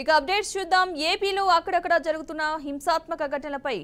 ఇక అప్డేట్స్ చూద్దాం. ఏపీలో అక్కడక్కడ జరుగుతున్న హింసాత్మక ఘటనలపై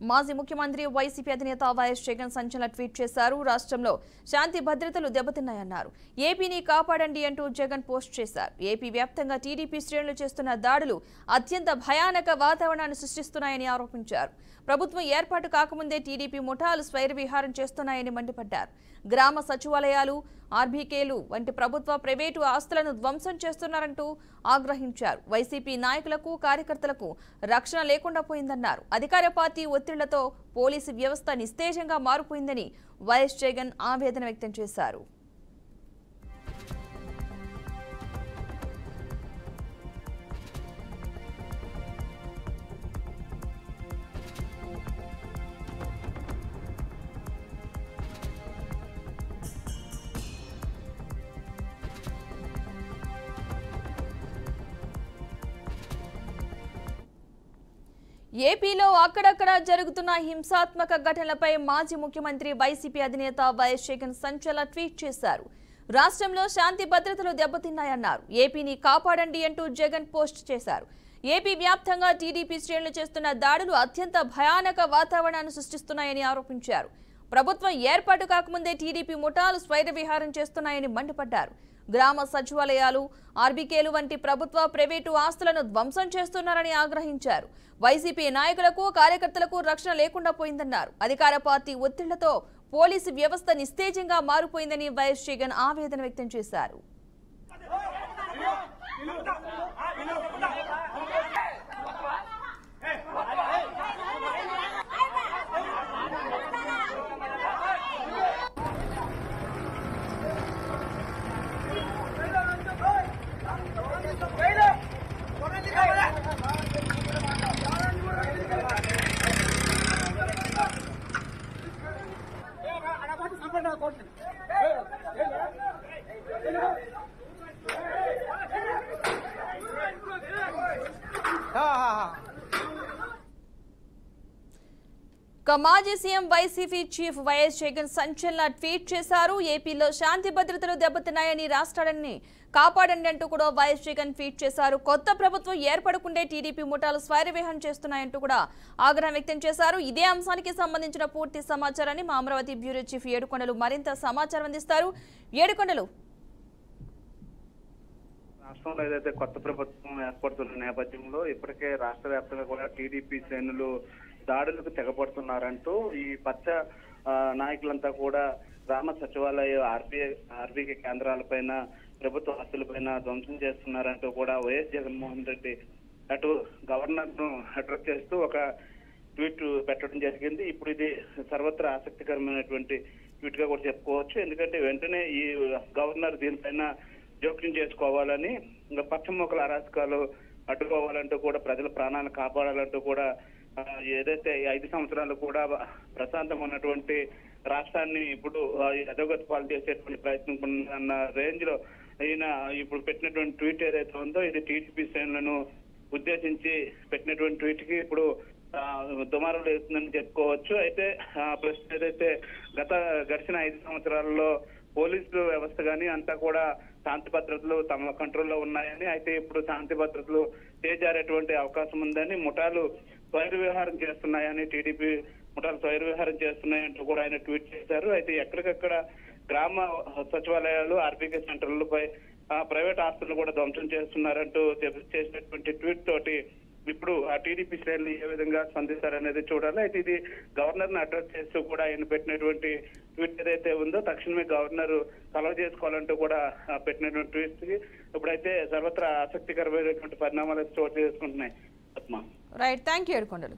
మాజీ ముఖ్యమంత్రి వైసీపీ అధినేత వైఎస్ జగన్ సంచలన ట్వీట్ చేశారు. రాష్ట్రంలో శాంతి భద్రతలు దెబ్బతిన్నాయన్నారు. ఏపీని కాపాడండి అంటూ జగన్ పోస్ట్ చేశారు. ఏపీ వ్యాప్తంగా టీడీపీ శ్రేణులు చేస్తున్న దాడులు అత్యంత భయానక వాతావరణాన్ని సృష్టిస్తున్నాయని ఆరోపించారు. ప్రభుత్వం ఏర్పాటు కాకముందే టీడీపీ ముఠాలు స్వైర విహారం చేస్తున్నాయని మండిపడ్డారు. గ్రామ సచివాలయాలు, ఆర్బీకేలు వంటి ప్రభుత్వ ప్రైవేటు ఆస్తులను ధ్వంసం చేస్తున్నారంటూ ఆగ్రహించారు. వైసీపీ నాయకులకు, కార్యకర్తలకు రక్షణ లేకుండా పోయిందన్నారు. అధికార పార్టీ ఒత్తిళ్లతో పోలీసు వ్యవస్థ నిస్తేజంగా మారిపోయిందని వైఎస్ జగన్ ఆవేదన వ్యక్తం చేశారు. ఏపీలో అక్కడక్కడ జరుగుతున్న హింసాత్మక ఘటనలపై మాజీ ముఖ్యమంత్రి వైసీపీ అధినేత వైఎస్ జగన్ సంచలన ట్వీట్ చేశారు. రాష్ట్రంలో శాంతి భద్రతలు దెబ్బతిన్నాయన్నారు. ఏపీని కాపాడండి అంటూ జగన్ పోస్ట్ చేశారు. ఏపీ వ్యాప్తంగా టీడీపీ శ్రేణులు చేస్తున్న దాడులు అత్యంత భయానక వాతావరణాన్ని సృష్టిస్తున్నాయని ఆరోపించారు. ప్రభుత్వం ఏర్పాటు కాకముందే టీడీపీ ముఠాలు స్వైర విహారం చేస్తున్నాయని మండిపడ్డారు. గ్రామ సచివాలయాలు, ఆర్బీకేలు వంటి ప్రభుత్వ ప్రైవేటు ఆస్తులను ధ్వంసం చేస్తున్నారని ఆగ్రహించారు. వైసీపీ నాయకులకు, కార్యకర్తలకు రక్షణ లేకుండా పోయిందన్నారు. అధికార పార్టీ ఒత్తిళ్లతో పోలీసు వ్యవస్థ నిస్తేజంగా మారిపోయిందని వైఎస్ జగన్ ఆవేదన వ్యక్తం చేశారు. మాజీ CM YCP chief YS Jagan సంచలన ట్వీట్ చేశారు. ఏపీలో శాంతి భద్రతలు దెబ్బతిన్నాయని, రాష్ట్రాన్ని కాపాడండి అంటూ కూడా వైఎస్ జగన్ ట్వీట్ చేశారు. కొత్త ప్రభుత్వం ఏర్పడకుండే టీడీపీ ముఠాలు స్వైరవిహారం చేస్తున్నాయంటూ కూడా ఆగ్రహం వ్యక్తం చేశారు. ఇదే అంశానికి సంబంధించిన పూర్తి సమాచారాన్ని మా అమరావతి బ్యూరో చీఫ్ ఏడుకొండలు మరింత సమాచారం అందిస్తారు. ఏడుకొండలు, రాష్ట్రంలో ఏదైతే కొత్త ప్రభుత్వం ఏర్పడుతున్న నేపథ్యంలో ఇప్పటికే రాష్ట్ర వ్యాప్తంగా కూడా టీడీపీ శ్రేణులు దాడులకు తెగపడుతున్నారంటూ ఈ పచ్చ నాయకులంతా కూడా గ్రామ సచివాలయ, ఆర్బీకే కేంద్రాలపైన, ప్రభుత్వ ఆస్తులపైన ధ్వంసం చేస్తున్నారంటూ కూడా వైఎస్ జగన్మోహన్ రెడ్డి అటు గవర్నర్ ను అడ్రస్ చేస్తూ ఒక ట్వీట్ పెట్టడం జరిగింది. ఇప్పుడు ఇది సర్వత్రా ఆసక్తికరమైనటువంటి ట్వీట్ గా కూడా చెప్పుకోవచ్చు. ఎందుకంటే వెంటనే ఈ గవర్నర్ దీనిపైన జోక్యం చేసుకోవాలని, ఇంకా పశ్చిమోకల అరాచకాలు అడ్డుకోవాలంటూ కూడా, ప్రజల ప్రాణాలను కాపాడాలంటూ కూడా, ఏదైతే 5 సంవత్సరాలు కూడా ప్రశాంతంగా ఉన్నటువంటి రాష్ట్రాన్ని ఇప్పుడు అధోగతి పాలు చేసేటువంటి ప్రయత్నం అన్న రేంజ్ లో ఈయన ఇప్పుడు పెట్టినటువంటి ట్వీట్ ఏదైతే ఉందో ఇది టీడీపీ శ్రేణులను ఉద్దేశించి పెట్టినటువంటి ట్వీట్ కి ఇప్పుడు దుమారం వేస్తుందని చెప్పుకోవచ్చు. అయితే ప్రస్తుతం ఏదైతే గడిచిన 5 సంవత్సరాల్లో పోలీసు వ్యవస్థ గానీ అంతా కూడా శాంతి భద్రతలు తమ కంట్రోల్లో ఉన్నాయని, అయితే ఇప్పుడు శాంతి భద్రతలు చేజారేటువంటి అవకాశం ఉందని, ముఠాలు స్వైర విహారం చేస్తున్నాయని, టీడీపీ ముఠాలు స్వైర విహారం చేస్తున్నాయంటూ కూడా ఆయన ట్వీట్ చేశారు. అయితే ఎక్కడికక్కడ గ్రామ సచివాలయాలు, ఆర్బీకే సెంటర్లపై ప్రైవేట్ ఆస్తులను కూడా ధ్వంసం చేస్తున్నారంటూ చేసినటువంటి ట్వీట్ తోటి ఇప్పుడు ఆ టీడీపీ శ్రేణులు ఏ విధంగా స్పందిస్తారనేది చూడాలి. అయితే ఇది గవర్నర్ ను అడ్రస్ చేస్తూ కూడా ఆయన పెట్టినటువంటి ట్వీట్ ఏదైతే ఉందో తక్షణమే గవర్నర్ కలవ చేసుకోవాలంటూ కూడా పెట్టినటువంటి ట్వీట్ కి ఇప్పుడైతే సర్వత్రా ఆసక్తికరమైనటువంటి పరిణామాలు చోటు చేసుకుంటున్నాయి. రైట్, థ్యాంక్ యూ ఏడుకొండలు.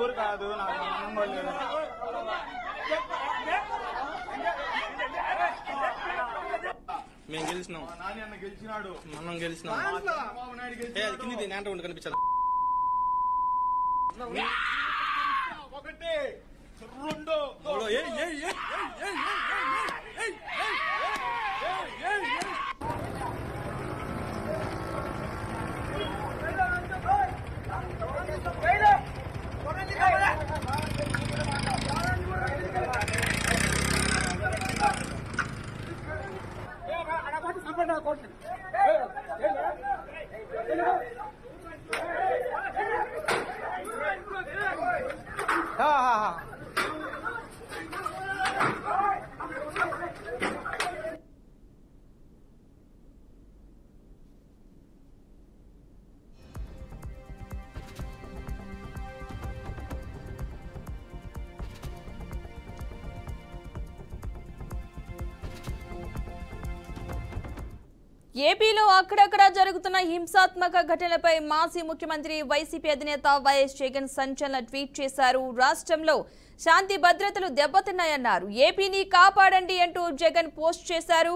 ఊరు కాదు, మేము గెలిచినాం, గెలిచినాడు, మనం గెలిచినాం. అది కింది నేంట ఉండి కనిపించాలి. ఒకటి రెండు ఏపీలో అక్కడక్కడ జరుగుతున్న హింసాత్మక ఘటనలపై మాజీ ముఖ్యమంత్రి వైసీపీ అధినేత వైఎస్ జగన్ సంచలన ట్వీట్ చేశారు. రాష్ట్రంలో శాంతి భద్రతలు దెబ్బతిన్నాయన్నారు. ఏపీని కాపాడండి అంటూ జగన్ పోస్ట్ చేశారు.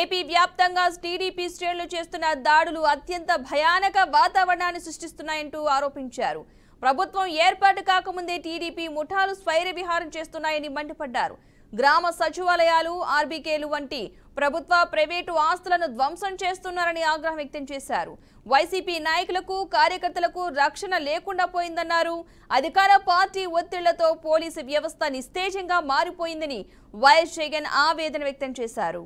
ఏపీ వ్యాప్తంగా టీడీపీ శ్రేణులు చేస్తున్న దాడులు అత్యంత భయానక వాతావరణాన్ని సృష్టిస్తున్నాయంటూ ఆరోపించారు. ప్రభుత్వం ఏర్పాటు కాకముందే టీడీపీ ముఠాలు స్వైర విహారం చేస్తున్నాయని మండిపడ్డారు. గ్రామ సచివాలయాలు, ఆర్బీకేలు వంటి ప్రభుత్వ, ప్రైవేటు ఆస్తులను ధ్వంసం చేస్తున్నారని ఆగ్రహం వ్యక్తం చేశారు. వైసీపీ నాయకులకు, కార్యకర్తలకు రక్షణ లేకుండా పోయిందన్నారు. అధికార పార్టీ ఒత్తిళ్లతో పోలీసు వ్యవస్థ నిస్తేజంగా మారిపోయిందని వైఎస్ జగన్ ఆవేదన వ్యక్తం చేశారు.